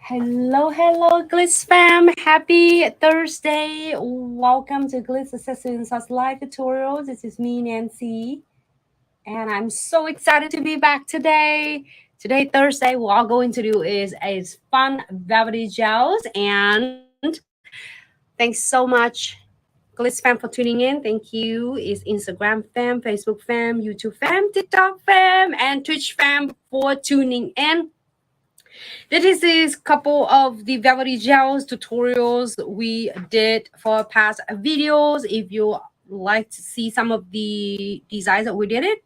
Hello, Glitz fam. Happy Thursday. Welcome to Glitz Accessories Live Tutorials. This is me, Nancy, and I'm so excited to be back today. Today, Thursday, what we're all going to do is fun velvety gels, and thanks so much, Glitz fam, for tuning in. Thank you. Is Instagram fam, Facebook fam, YouTube fam, TikTok fam, and Twitch fam for tuning in. This is couple of the velvety gels tutorials we did for past videos. If you like to see some of the designs that we did it,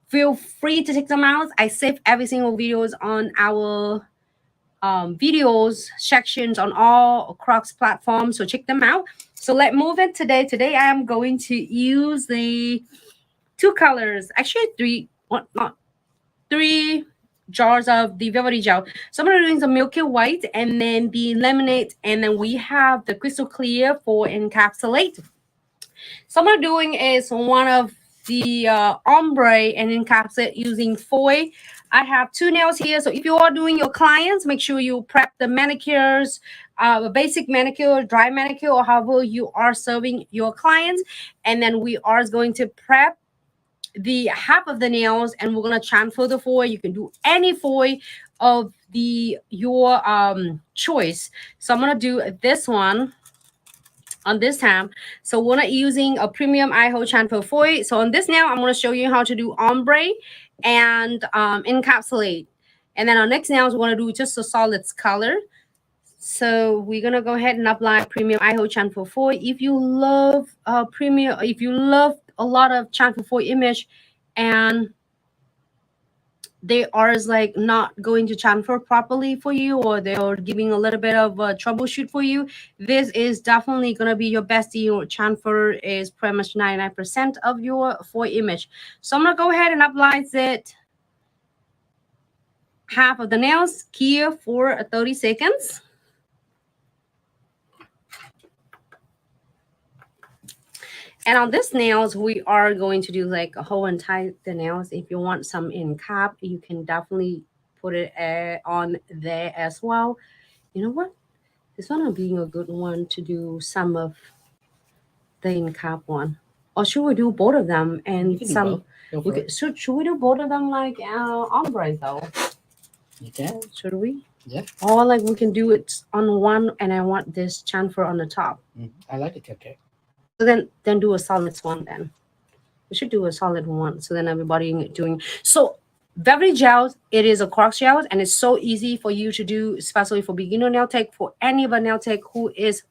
feel free to check them out. I save every single videos on our videos sections on all across platforms, so check them out. So let's move it today. Today I am going to use the two colors, actually three, not three jars of the velvety gel. So I'm doing some milky white and then the lemonade, and then we have the crystal clear for encapsulate. So what I'm doing is one of the ombre and encapsulate using foil. I have two nails here, so if you are doing your clients, make sure you prep the manicures, a basic manicure, dry manicure, or however you are serving your clients. And then we are going to prep the half of the nails, and we're gonna transfer the foil. You can do any foil of your choice. So I'm gonna do this one on this time. So we're not using a premium eye hole transfer foil. So on this nail, I'm gonna show you how to do ombre and encapsulate. And then our next nails, we're gonna do just a solids color. So we're gonna go ahead and apply premium eye hole transfer foil. If you love premium, if you love a lot of transfer foil image and they are like not going to transfer properly for you, or they are giving a little bit of a troubleshoot for you, this is definitely going to be your best deal. Transfer is pretty much 99% of your foil image. So I'm going to go ahead and apply it half of the nails here for 30 seconds. And on this nails, we are going to do like a whole and tie the nails. If you want some in cap, you can definitely put it on there as well. You know what? This one will be a good one to do some of the in cap one. Or should we do both of them and some? Should we do both of them like ombre though? You can. Should we? Yeah. Or like we can do it on one, and I want this chamfer on the top. I like it. Okay. So then do a solid one then. We should do a solid one. So then everybody doing. So velvety gels, it is a cross gels, and it's so easy for you to do, especially for beginner nail tech, for any of a nail tech who is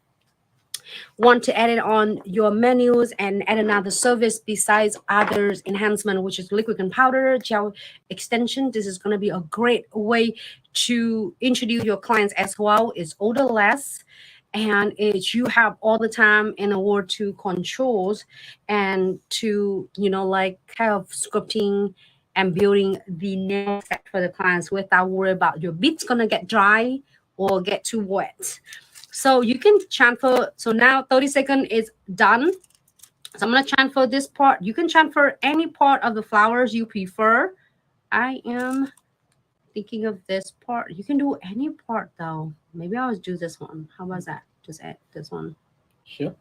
want to add it on your menus and add another service besides others enhancement, which is liquid and powder gel extension. This is going to be a great way to introduce your clients as well. It's odorless, and it's you have all the time in order to controls and to like kind of sculpting and building the nail set for the clients without worry about your bits gonna get dry or get too wet. So you can transfer. So now 30 seconds is done. So I'm gonna transfer this part. You can transfer any part of the flowers you prefer. I am thinking of this part. You can do any part though. Maybe I'll do this one. How about that? Just add this one. Sure.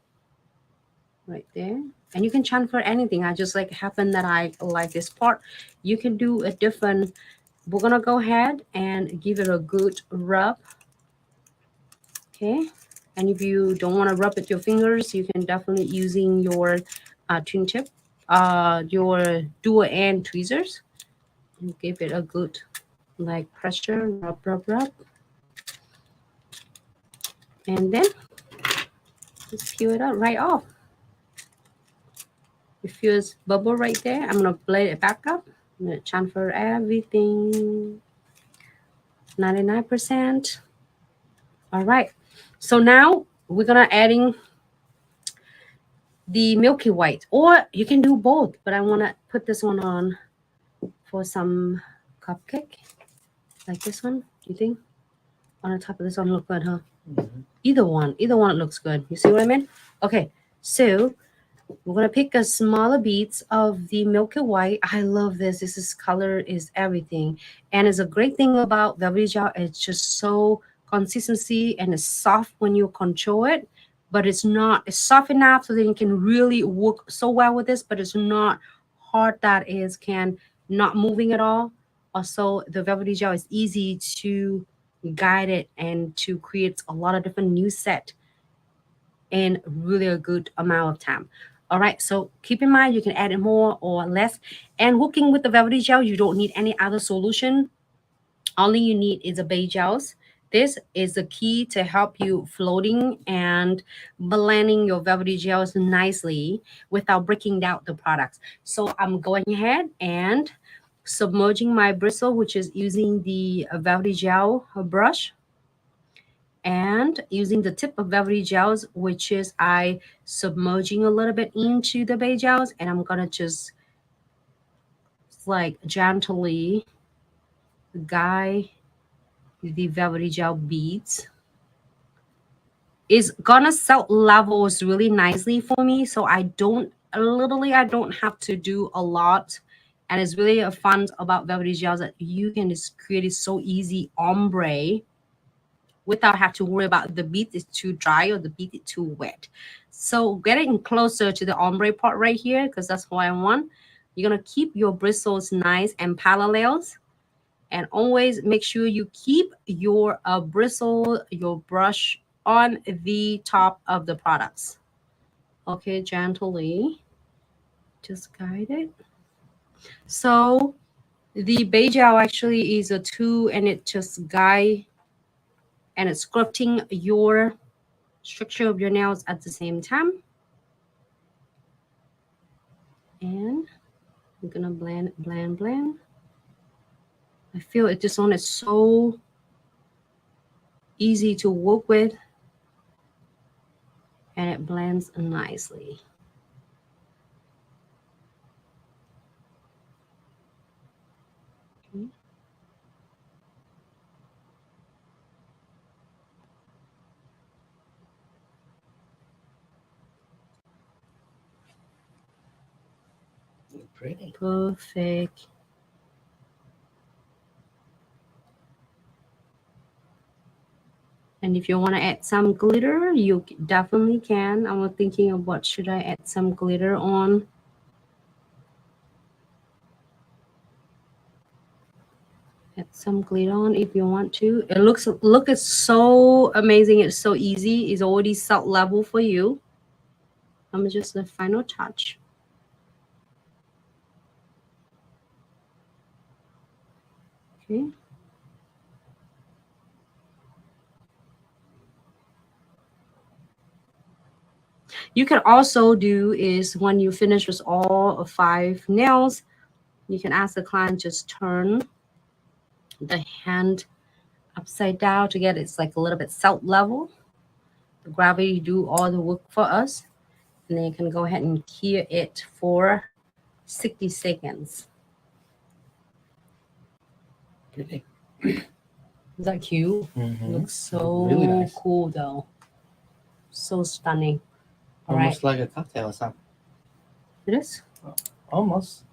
Right there. And you can transfer anything. I just like happen that I like this part. You can do a different. We're gonna go ahead and give it a good rub. Okay. And if you don't want to rub with your fingers, you can definitely using your twin tip, your dual end tweezers, and give it a good like pressure, rub. And then just peel it out right off. It feels bubble right there. I'm gonna blade it back up. I'm gonna transfer everything. 99%. All right. So now we're gonna adding the milky white, or you can do both. But I wanna put this one on for some cupcake, like this one. You think on the top of this one look good, huh? Either one looks good. You see what I mean? Okay, so we're gonna pick a smaller beads of the milky white. I love this. This color is everything, and it's a great thing about velvety gel. It's just so consistency and it's soft when you control it, but it's soft enough so that you can really work so well with this, but it's not hard that is can not moving at all. Also, the velvety gel is easy to guide it and to create a lot of different new set in really a good amount of time. All right, so keep in mind you can add in more or less. And working with the velvety gel, you don't need any other solution. All you need is a base gels. This is the key to help you floating and blending your velvety gels nicely without breaking down the products. So I'm going ahead and submerging my bristle, which is using the velvety gel brush, and using the tip of velvety gels, which is I submerging a little bit into the base gels, and I'm gonna just like gently guide the velvety gel beads. It's gonna set levels really nicely for me, so I don't have to do a lot. And it's really a fun about velvety gels that you can just create it so easy ombre without have to worry about the bead is too dry or the bead is too wet. So getting closer to the ombre part right here, because that's what I want. You're gonna keep your bristles nice and parallels, and always make sure you keep your bristle, your brush on the top of the products. Okay, gently, just guide it. So the base gel actually is a tool, and it just guide and it's sculpting your structure of your nails at the same time. And I'm gonna blend, blend, blend. I feel it this one is so easy to work with, and it blends nicely. Okay. Pretty. Perfect. And if you want to add some glitter, you definitely can. I was thinking of what should I add some glitter on. Add some glitter on if you want to. It look it's so amazing. It's so easy. It's already set level for you. I'm just the final touch. Okay. You can also do is when you finish with all 5 nails, you can ask the client just turn the hand upside down to get it's like a little bit south level. The gravity do all the work for us, and then you can go ahead and cure it for 60 seconds. Pretty. Is that cute? Looks so Really nice. cool though. So stunning. All Almost right. like a cocktail or something. It is? Almost.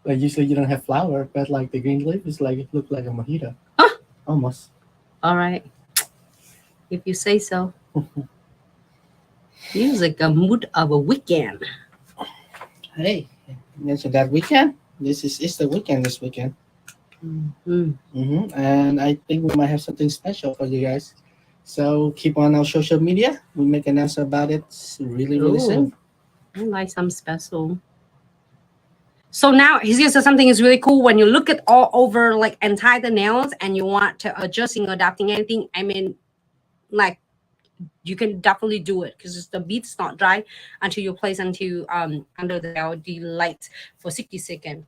Like usually you don't have flour, but like the green leaf is like it look like a mojito. Ah! Almost. All right. If you say so. Feels like a mood of a weekend. Hey, you mentioned that weekend. It's the weekend this weekend. And I think we might have something special for you guys. So keep on our social media. We make an announcement about it really soon. I like some special. So now here's something is really cool when you look at all over like entire the nails and you want to adjusting or adapting anything. I mean, like you can definitely do it because the bead's not dry until you place until under the LED light for 60 seconds.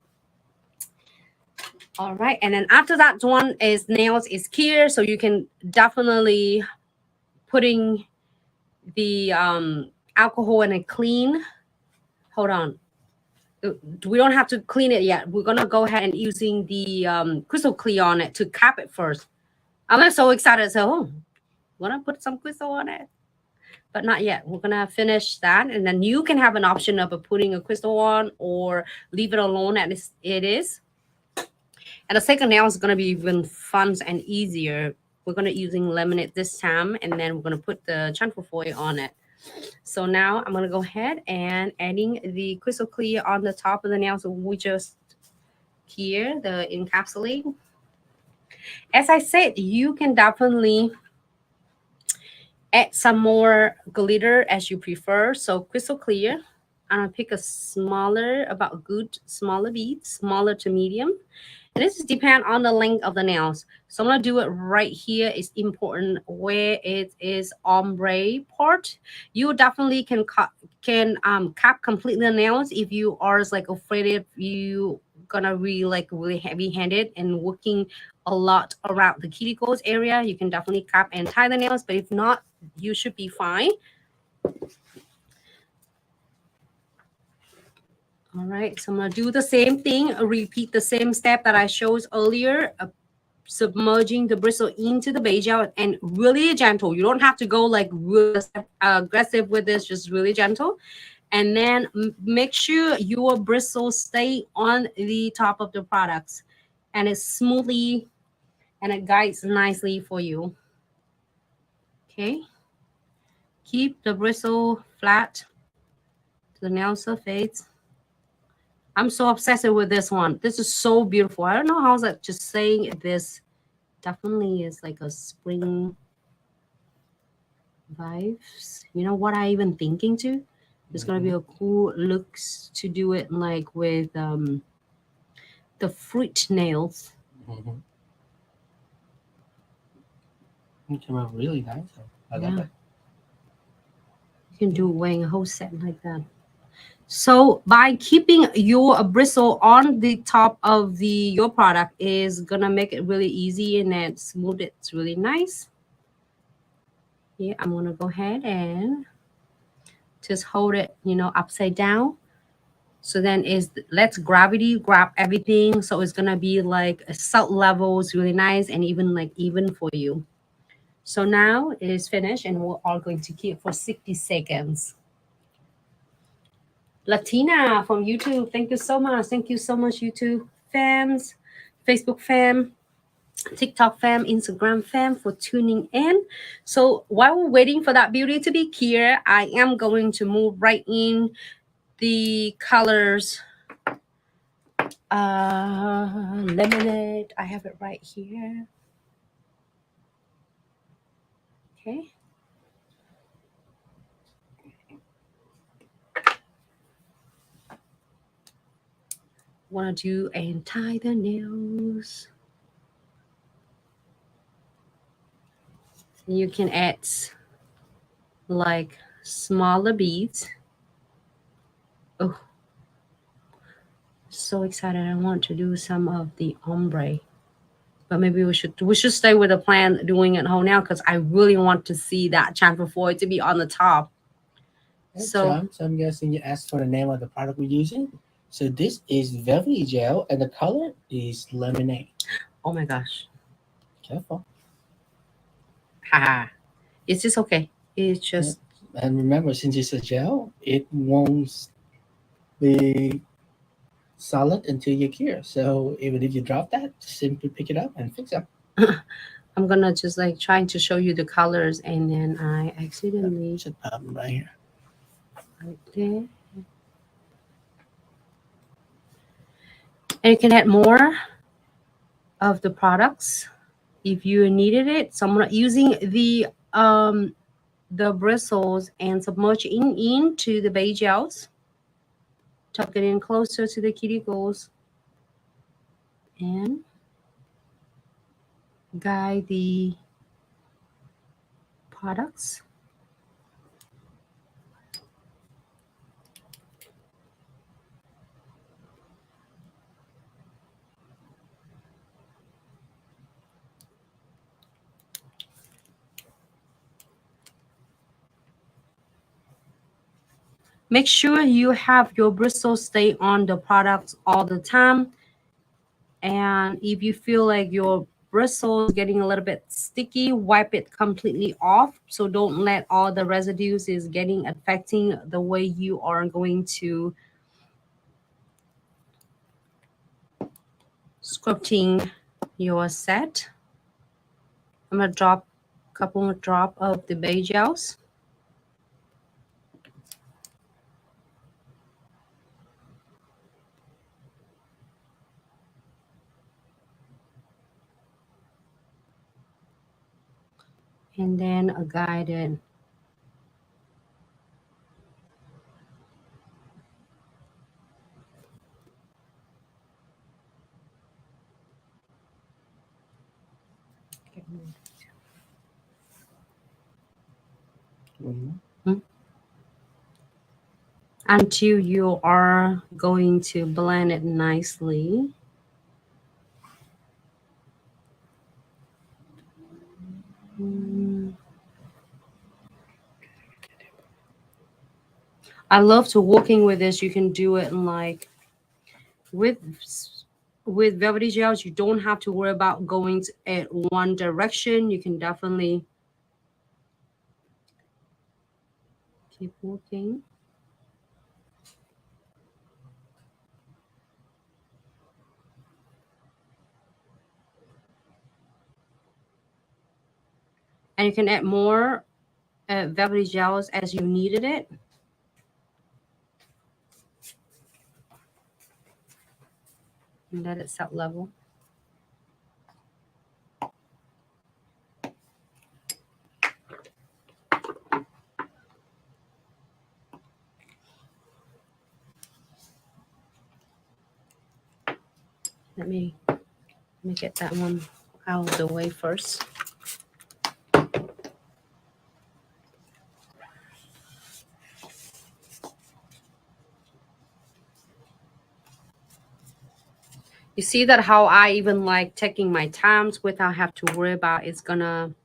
All right, and then after that one is nails is clear, so you can definitely putting the alcohol in a clean. Hold on, we don't have to clean it yet. We're gonna go ahead and using the crystal clear on it to cap it first. I'm so excited, so wanna put some crystal on it, but not yet. We're gonna finish that, and then you can have an option of putting a crystal on or leave it alone as it is. And the second nail is going to be even fun and easier we're going to using lemonade this time, and then we're going to put the transfer foil on it. So now I'm going to go ahead and adding the crystal clear on the top of the nail. So we just here the encapsulate. As I said, you can definitely add some more glitter as you prefer. So crystal clear, I'm gonna pick a smaller, about good smaller beads, smaller to medium. And this depends on the length of the nails. So I'm gonna do it right here. It's important where it is ombre part. You definitely can cap completely the nails if you are like afraid if you gonna be like really heavy handed and working a lot around the cuticles area. You can definitely cap and tie the nails, but if not, you should be fine. All right, so I'm gonna do the same thing, repeat the same step that I showed earlier, submerging the bristle into the beige gel, and really gentle. You don't have to go like really aggressive with this, just really gentle. And then make sure your bristles stay on the top of the products and it's smoothly and it guides nicely for you. Okay, keep the bristle flat to the nail surface. I'm so obsessed with this one. This is so beautiful. I don't know how that just saying this definitely is like a spring vibes. You know what I even thinking too? It's gonna be a cool looks to do it like with the fruit nails. It came out really nice. I love it. You can do wearing a whole set like that. So by keeping your bristle on the top of your product is gonna make it really easy and then smooth it. It's really nice. Yeah, I'm gonna go ahead and just hold it, upside down. So then let's gravity grab everything. So it's gonna be like a salt level is really nice and even for you. So now it is finished and we're all going to keep for 60 seconds. Latina from YouTube, thank you so much. Thank you so much, YouTube fans, Facebook fam, TikTok fam, Instagram fam for tuning in. So while we're waiting for that beauty to be clear, I am going to move right in the colors. Lemonade, I have it right here. Okay. Want to do and tie the nails. You can add like smaller beads. Oh, so excited! I want to do some of the ombre, but maybe we should stay with the plan doing it whole now because I really want to see that chamfer foil to be on the top. Hey, so I'm guessing you asked for the name of the product we're using. So this is Velvetty gel, and the color is lemonade. Oh my gosh! Careful. Haha, it's just okay. It's just. And remember, since it's a gel, it won't be solid until you cure. So even if you drop that, simply pick it up and fix it. I'm gonna just like trying to show you the colors, and then I accidentally should pop right here. Right there. And you can add more of the products if you needed it. So I'm not using the bristles and submerging into the beige gels. Tuck it in closer to the cuticles and guide the products. Make sure you have your bristles stay on the products all the time. And if you feel like your bristles getting a little bit sticky, wipe it completely off. So don't let all the residues is affecting the way you are going to sculpting your set. I'm gonna drop a couple more drop of the beige gels. And then a guided. Until you are going to blend it nicely. I love to working with this. You can do it in like with velvety gels. You don't have to worry about going at one direction. You can definitely keep working. And you can add more velvety gels as you needed it. And let it set level. Let me get that one out of the way first. You see that how I even like taking my times without have to worry about it's gonna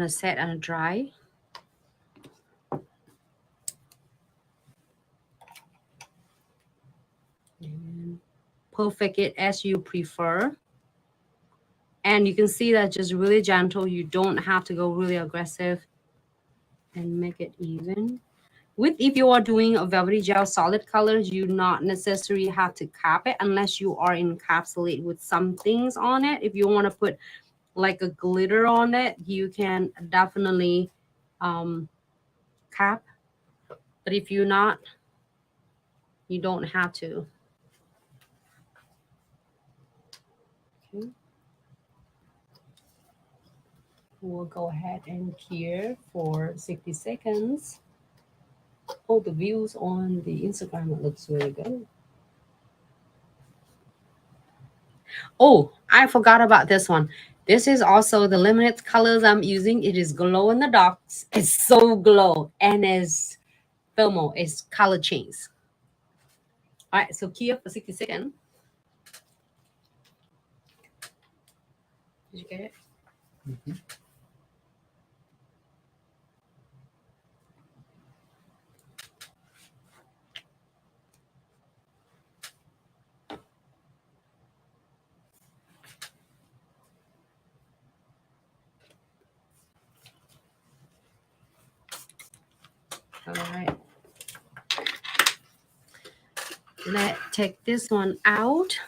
set and dry. And perfect it as you prefer. And you can see that just really gentle. You don't have to go really aggressive and make it even. If you are doing a velvety gel solid colors, you not necessarily have to cap it unless you are encapsulated with some things on it. If you want to put like a glitter on it, you can definitely cap. But if you're not, you don't have to. Okay. We'll go ahead and cure for 60 seconds. Oh, the views on the Instagram, it looks really good. Oh, I forgot about this one. This is also the limited colors I'm using. It is glow in the dark. It's so glow and it's thermal. It's color change. All right, so cure for 60 seconds. Did you get it? Mm-hmm. All right. Let's take this one out.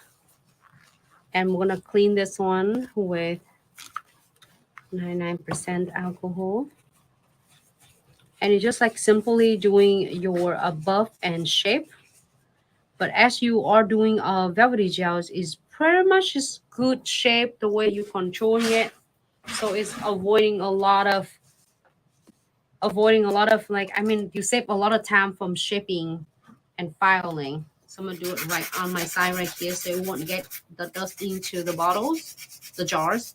And we're going to clean this one with 99% alcohol. And you're just like simply doing your buff and shape. But as you are doing velvety gels, is pretty much just good shape the way you controlling it. So it's avoiding a lot of like, I mean, you save a lot of time from shipping and filing. So I'm gonna do it right on my side right here so it won't get the dust into the bottles, the jars.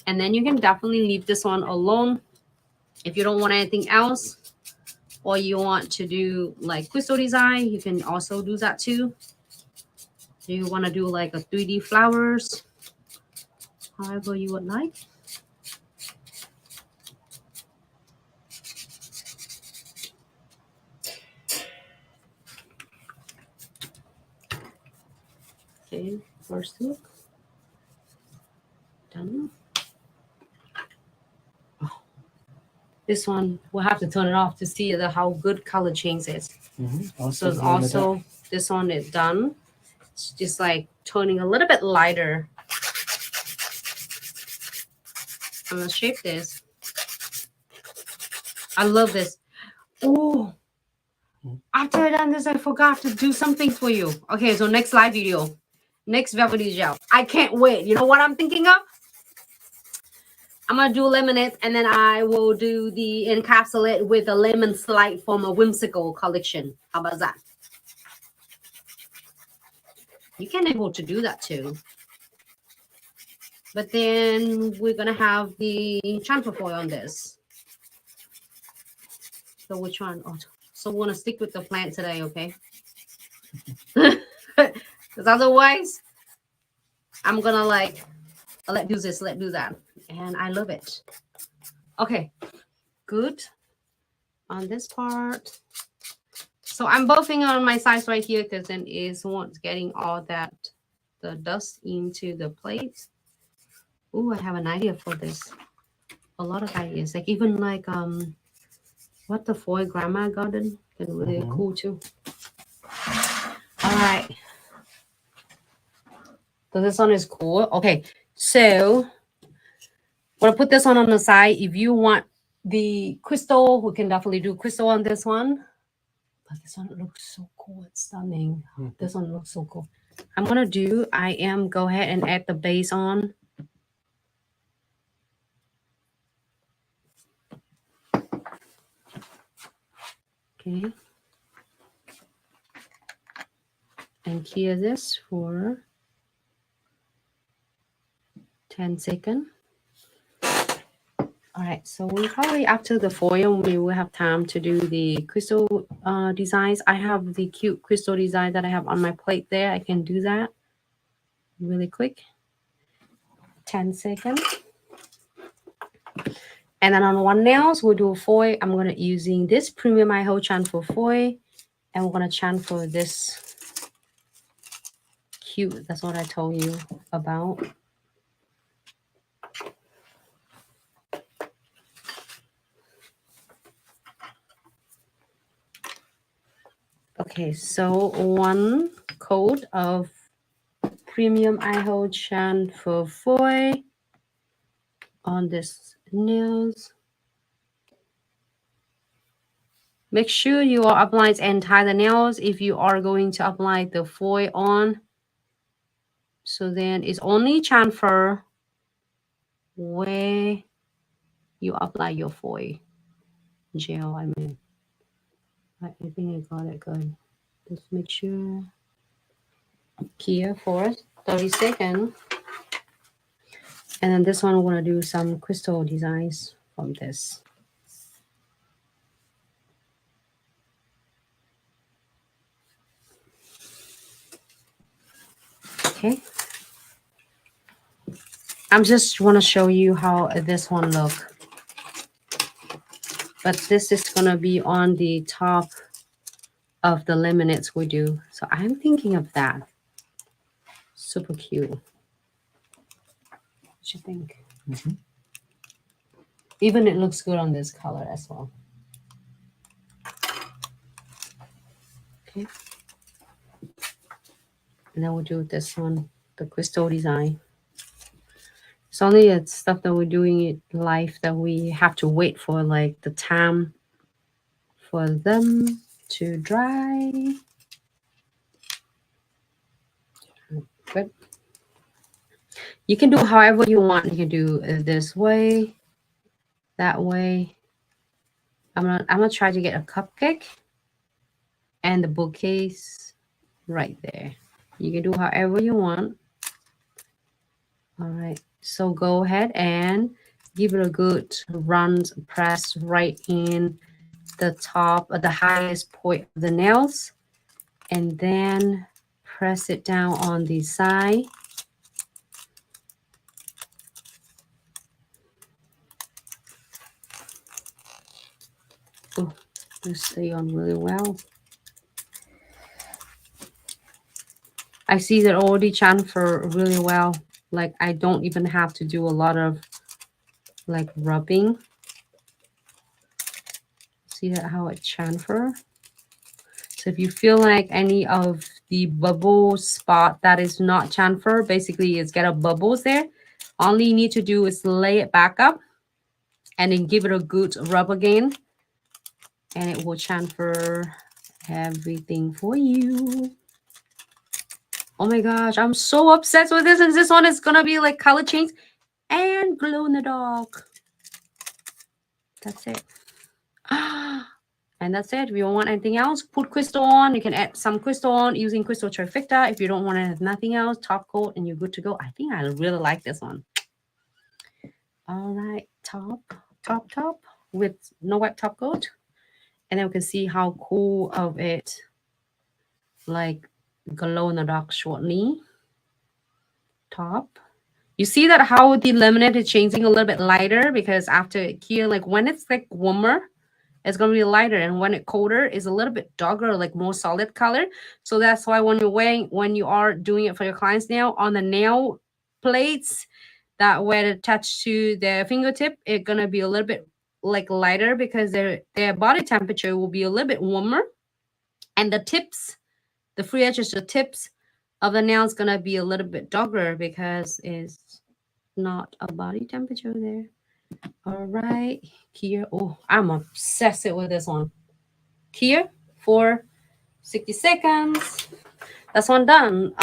And then you can definitely leave this one alone if you don't want anything else, or you want to do like crystal design, you can also do that too. You want to do like a 3D flowers, however you would like. Okay, first look. Done. Oh. this one, we'll have to turn it off to see how good color change is. So it's also, this one is done. It's just like turning a little bit lighter. I'm gonna shape this. I love this. Oh, after I done this, I forgot to do something for you. Okay, so next live video, next Velvetty gel. I can't wait. You know what I'm thinking of? I'm gonna do lemonade, and then I will do the encapsulate with a lemon slide from a whimsical collection. How about that? You can able to do that too. But then we're gonna have the transfer foil on this. So which one? Oh, so we want to stick with the plant today, okay? Because otherwise, I'm gonna like, let's do this, let's do that, and I love it. Okay, good. On this part, so I'm buffing on my sides right here because then is what's getting all that the dust into the plate. Oh, I have an idea for this. A lot of ideas, like even like what the foil grandma garden is really cool too. All right, so this one is cool. Okay, so I'm gonna put this one on the side. If you want the crystal, we can definitely do crystal on this one. But this one looks so cool. It's stunning. This one looks so cool. I'm gonna do. I am go ahead and add the base on. Okay. And clear this for 10 seconds. All right, so we probably after the foil, we will have time to do the crystal designs. I have the cute crystal design that I have on my plate there. I can do that really quick. 10 seconds. And then on one nails, we'll do foil. I'm gonna using this premium IHO transfer foil, and we're gonna transfer this cute. That's what I told you about. Okay, so one coat of premium IHO transfer foil on this nails. Make sure you are applying and tie the nails if you are going to apply the foil on. So then it's only transfer where you apply your foil gel. I mean, I think I got it good. Just make sure. Here for 30 seconds. And then this one, we're going to do some crystal designs from this. Okay. I'm just want to show you how this one look. But this is going to be on the top of the laminates we do. So I'm thinking of that. Super cute. What you think? Even it looks good on this color as well. Okay. And then we'll do this one, the crystal design. It's only stuff that we're doing it live that we have to wait for like the time for them to dry. Good. You can do however you want. You can do it this way, that way. I'm gonna try to get a cupcake and the bookcase right there. You can do however you want. All right. So go ahead and give it a good run, press right in the top of the highest point of the nails, and then press it down on the side. Oh, this stay on really well. I see that already transfer really well. Like I don't even have to do a lot of like rubbing. See that how it transfer? So if you feel like any of the bubble spot that is not chamfer, basically it's got a bubbles there. All you need to do is lay it back up and then give it a good rub again. And it will chamfer everything for you. Oh my gosh, I'm so obsessed with this. And this one is going to be like color change and glow in the dark. That's it. And that's it. If you don't want anything else, put crystal on. You can add some crystal on using crystal trifecta. If you don't want to have nothing else, top coat and you're good to go. I think I really like this one. All right, top with no white top coat. And then we can see how cool of it like glow in the dark shortly. Top. You see that how the laminate is changing a little bit lighter because after here, like when it's like warmer, it's going to be lighter, and when it colder is a little bit darker, like more solid color. So that's why when you are doing it for your clients now on the nail plates that were attached to the fingertip, it's going to be a little bit like lighter because their body temperature will be a little bit warmer, and the tips, the free edges, the tips of the nail is going to be a little bit darker because it's not a body temperature there. All right, here. Oh, I'm obsessed with this one. Here for 60 seconds. That's one done.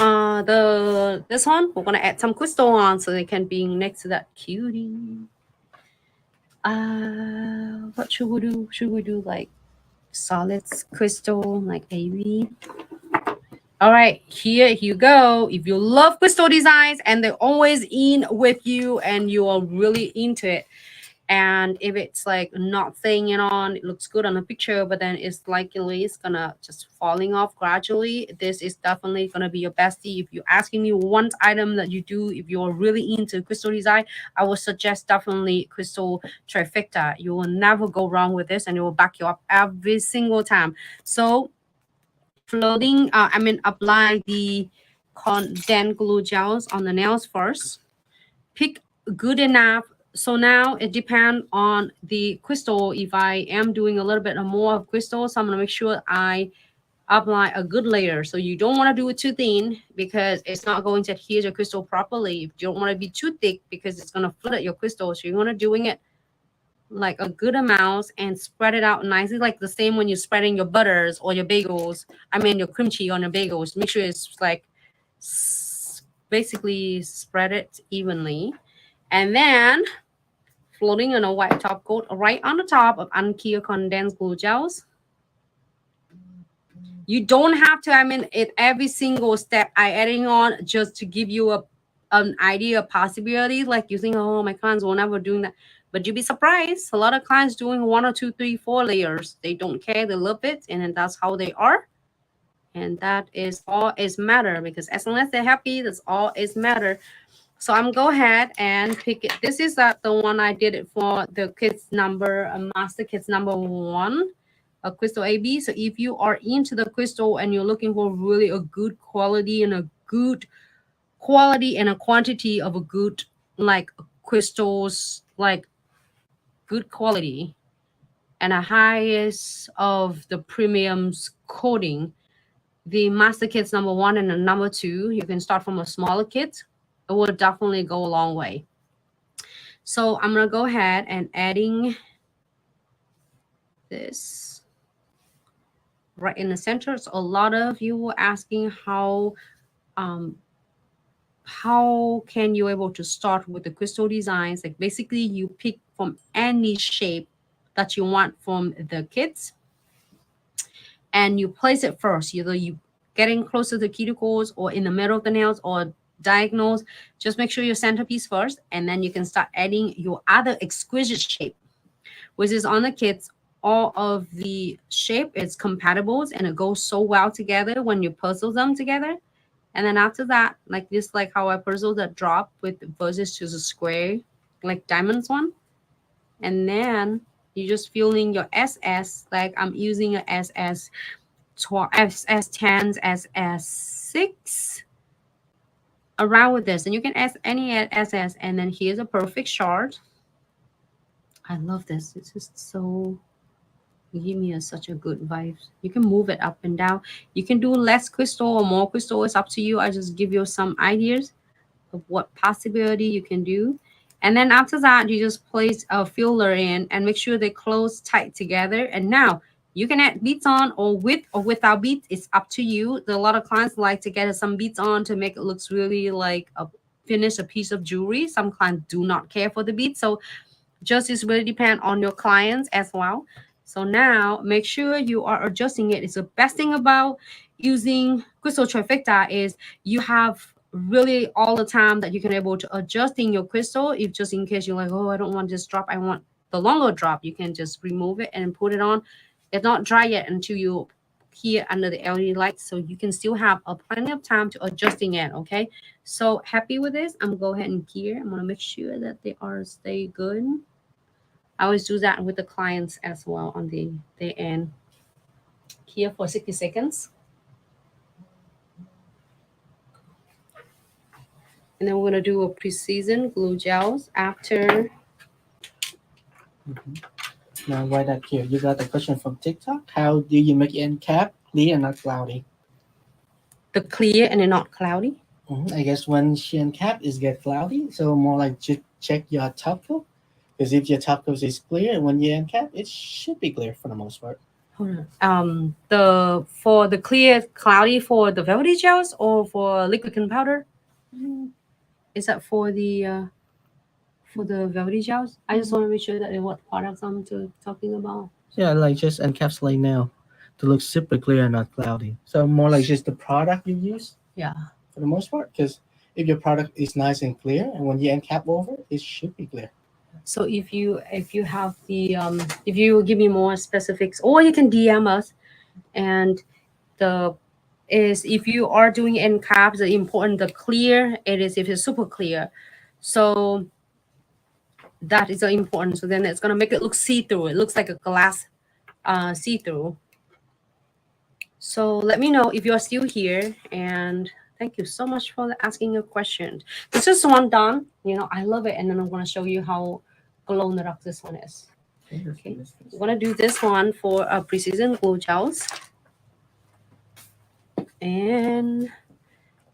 This one we're gonna add some crystal on so they can be next to that cutie. What should we do? Should we do like solids crystal like AB? All right, here you go. If you love crystal designs and they're always in with you and you are really into it, and if it's like not staying it on, it looks good on the picture, but then it's likely it's gonna just falling off gradually, this is definitely gonna be your bestie. If you're asking me one item that you do, if you're really into crystal design, I would suggest definitely crystal trifecta. You will never go wrong with this, and it will back you up every single time. So floating, apply the condensed glue gels on the nails first. Pick good enough. So now it depends on the crystal. If I am doing a little bit more of crystal, so I'm going to make sure I apply a good layer. So you don't want to do it too thin because it's not going to adhere your crystal properly. You don't want to be too thick because it's going to flood your crystal. So you're going to doing it like a good amount and spread it out nicely, like the same when you're spreading your butters or your bagels. Your cream cheese on your bagels. Make sure it's like basically spread it evenly. And then floating on a white top coat right on the top of unclear condensed glue gels. You don't have to, it every single step I adding on just to give you an idea of possibility, like you think, oh, my clients will never doing that. But you'd be surprised. A lot of clients doing 1 or 2, 3, 4 layers. They don't care. They love it. And then that's how they are. And that is all is matter, because as long as they're happy, that's all is matter. So I'm go ahead and pick it. This is the one I did it for the kids number, master kids number 1, a crystal AB. So if you are into the crystal and you're looking for really a good quality and a good quality and a quantity of a good like crystals, like good quality and a highest of the premiums coating, the master kits number 1 and the number 2, you can start from a smaller kit. It will definitely go a long way. So I'm going to go ahead and adding this right in the center. So a lot of you were asking how can you able to start with the crystal designs? Like basically you pick from any shape that you want from the kits and you place it first. Either you getting closer to the cuticles or in the middle of the nails or diagonals. Just make sure your centerpiece first, and then you can start adding your other exquisite shape, which is on the kits. All of the shape is compatible and it goes so well together when you puzzle them together. And then after that, like this, like how I puzzle the drop with versus to the square, like diamonds one. And then you just fill in your SS, like I'm using a SS 10s, SS 6 around with this. And you can add any SS. And then here's a perfect shard. I love this. It's just so You give me such a good vibe. You can move it up and down. You can do less crystal or more crystal. It's up to you. I just give you some ideas of what possibility you can do. And then after that, you just place a filler in and make sure they close tight together. And now you can add beads on or with or without beads. It's up to you. A lot of clients like to get some beads on to make it looks really like a finish a piece of jewelry. Some clients do not care for the beads. So just is really depend on your clients as well. So now make sure you are adjusting it. It's the best thing about using crystal trifecta is you have really all the time that you can able to adjusting your crystal. If just in case you're like, oh, I don't want this drop, I want the longer drop, you can just remove it and put it on. It's not dry yet until you here under the LED light, so you can still have a plenty of time to adjusting it. Okay, so happy with this. I'm gonna go ahead and gear. I'm gonna make sure that they are stay good. I always do that with the clients as well on the end. Here for 60 seconds. And then we're going to do a precision glue gels after. Now, right up here, you got a question from TikTok. How do you make end cap clear and not cloudy? The clear and not cloudy. I guess when she end cap is get cloudy, so more like check your top coat. Because if your top coat is clear, and when you end cap, it should be clear for the most part. Hold on. For the clear cloudy for the velvety gels or for liquid and powder? Is that for the velvety gels? I just want to make sure that what products I'm talking about. Yeah, like just encapsulate now to look super clear and not cloudy. So more like just the product you use. Yeah. For the most part, because if your product is nice and clear, and when you end cap over, it should be clear. So if you have the if you give me more specifics, or you can DM us, and if you are doing end caps, the important the clear it is if it's super clear. So that is important. So then it's gonna make it look see-through. It looks like a glass see-through. So let me know if you're still here, and thank you so much for asking a question. This is one done. I love it, and then I'm gonna show you how glow in the dark this one is. Okay, I'm gonna do this one for precision glue gels, and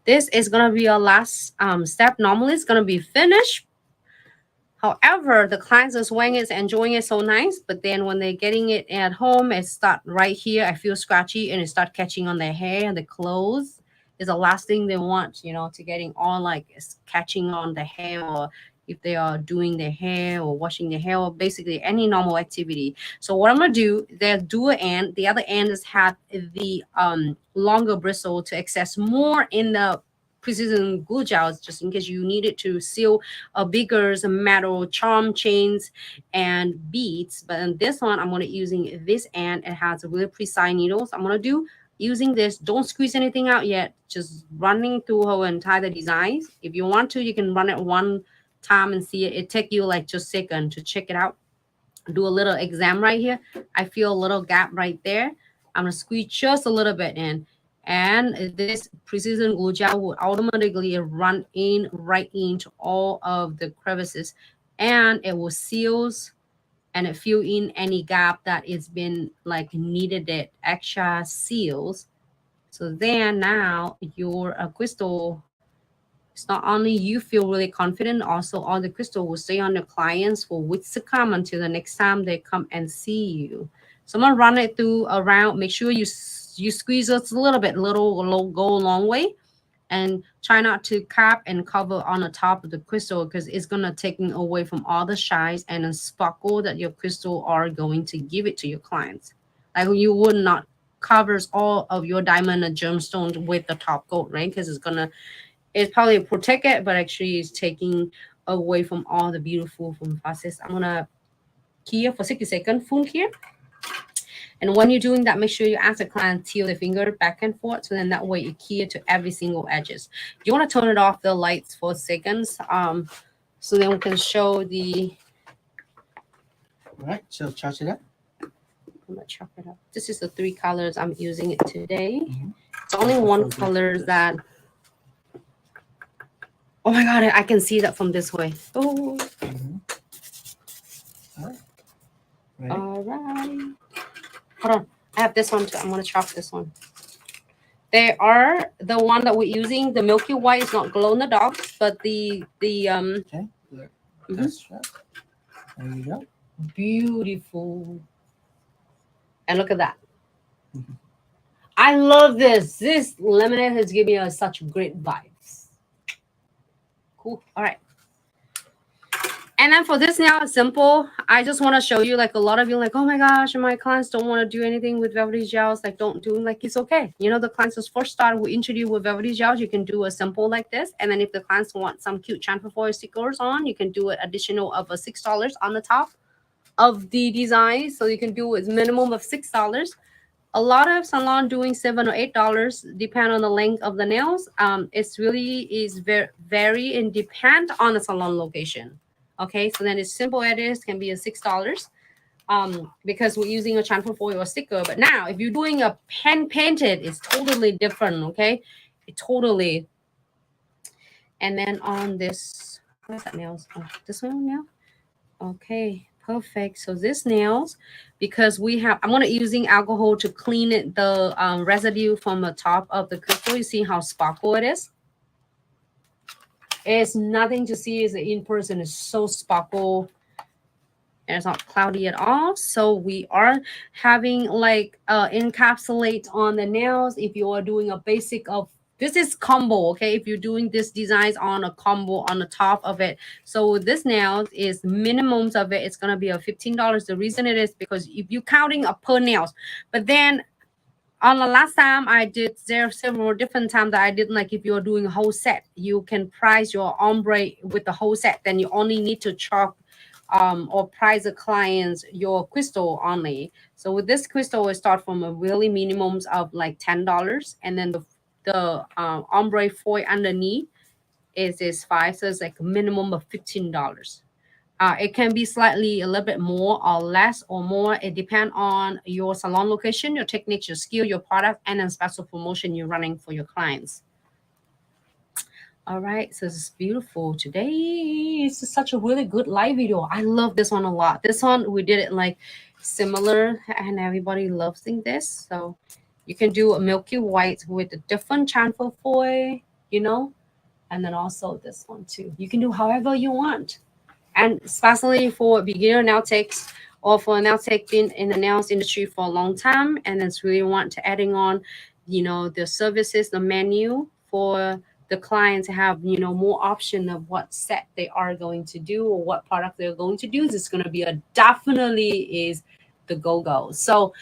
this is gonna be our last step. Normally it's gonna be finished. However, the clients is wearing it, enjoying it so nice, but then when they're getting it at home, it start right here. I feel scratchy, and it start catching on their hair and the clothes. Is the last thing they want, to getting all like it's catching on the hair, or if they are doing their hair or washing their hair, or basically any normal activity. So what I'm gonna do, there's dual end. The other end is have the longer bristle to access more in the precision glue gels, just in case you need it to seal a bigger metal charm chains and beads. But in this one, I'm going to using this end. It has really precise needles. I'm going to do using this. Don't squeeze anything out yet. Just running through her entire designs. If you want to, you can run it one time and see it. It take you like just a second to check it out. Do a little exam right here. I feel a little gap right there. I'm going to squeeze just a little bit in. And this precision glue gel will automatically run in right into all of the crevices, and it will seals and it fill in any gap that is been like needed it extra seals. So then now your crystal, it's not only you feel really confident, also all the crystal will stay on the clients for weeks to come until the next time they come and see you. So I'm gonna run it through around. Make sure you squeeze it a little bit, go a long way, and try not to cap and cover on the top of the crystal, because it's gonna take away from all the shines and the sparkle that your crystal are going to give it to your clients. Like you would not covers all of your diamond and gemstones with the top coat, right? Because it's probably protect it, but actually it's taking away from all the beautiful from facets. I'm gonna key for 60 seconds, full key. And when you're doing that, make sure you ask the client to tilt the finger back and forth, so then that way you key it to every single edges. You want to turn it off the lights for seconds, so then we can show the. All right, so charge it up. I'm gonna chop it up. This is the 3 colors I'm using it today. It's only one color that. Oh my God, I can see that from this way. Oh. All right. All right. Hold on. I have this one too. I'm going to chop this one. They are the one that we're using. The milky white is not glow in the dark, but the Okay. Look. That's right. There you go. beautiful. And look at that. Mhm. I love this. This lemonade has given me such great vibes. Cool. All right. And then for this now, it's simple. I just want to show you, like, a lot of you like, oh my gosh, my clients don't want to do anything with Velvetty gels. Like, don't do, like, it's okay. You know, the clients just first start, we introduce with Velvetty gels. You can do a simple like this. And then if the clients want some cute transfer foil stickers on, you can do an additional of $6 on the top of the design. So you can do it minimum of $6. A lot of salon doing $7 or $8, depend on the length of the nails. It's really is vary and depend on the salon location. Okay, so then it's simple edits can be a $6. Because we're using a transfer foil or sticker. But now if you're doing a pen painted, it's totally different. Okay, it totally. And then on this, what's that nails? Oh, this one now. Okay, perfect. So this nails, because we have, I'm gonna using alcohol to clean it, the residue from the top of the crystal. You see how sparkle it is? It's nothing to see is in person. It's so sparkle. And it's not cloudy at all. So we are having like encapsulate on the nails. If you are doing a basic of, this is combo, okay? If you're doing this designs on a combo on the top of it. So this nails is minimums of it. It's gonna be a $15. The reason it is because if you're counting a per nails, but then on the last time I did, there are several different times that I did, like if you're doing a whole set, you can price your ombre with the whole set. Then you only need to chalk or price the clients your crystal only. So with this crystal, we start from a really minimums of like $10, and then the ombre foil underneath is $5, so it's like a minimum of $15. It can be slightly a little bit more or less or more. It depends on your salon location, your techniques, your skill, your product, and then special promotion you're running for your clients. All right, so this is beautiful. Today it's just such a really good live video. I love this one a lot. This one we did it like similar, and everybody loves this. So you can do a milky white with a different transfer foil, you know, and then also this one too. You can do however you want, and especially for beginner nail techs or for nail tech been in the nails industry for a long time, and it's really want to adding on, you know, the services, the menu for the client to have, you know, more option of what set they are going to do or what product they're going to do. It's going to be a definitely is the go-go. So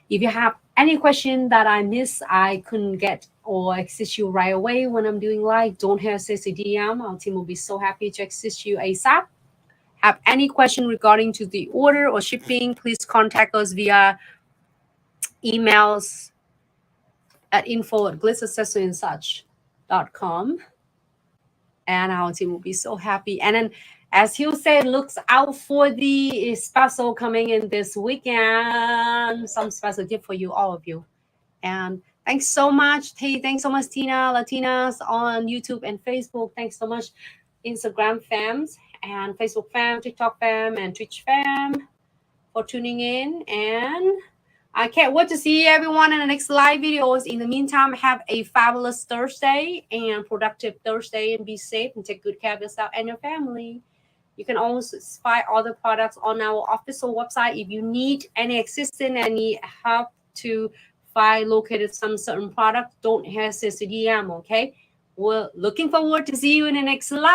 if you have any question that I missed, I couldn't get or assist you right away when I'm doing live, don't hesitate to DM. Our team will be so happy to assist you ASAP. Have any question regarding to the order or shipping, please contact us via emails at info@glitzaccessoryandsuch.com, and our team will be so happy. And then, as Hugh said, looks out for the special coming in this weekend. Some special gift for you, all of you. And thanks so much. Hey, thanks so much, Tina, Latinas on YouTube and Facebook. Thanks so much, Instagram fams and Facebook fam, TikTok fam, and Twitch fam for tuning in. And I can't wait to see everyone in the next live videos. In the meantime, have a fabulous Thursday and productive Thursday, and be safe and take good care of yourself and your family. You can also find all the products on our official website. If you need any assistance, any help to find located some certain product, don't hesitate to DM, okay? We're looking forward to see you in the next live.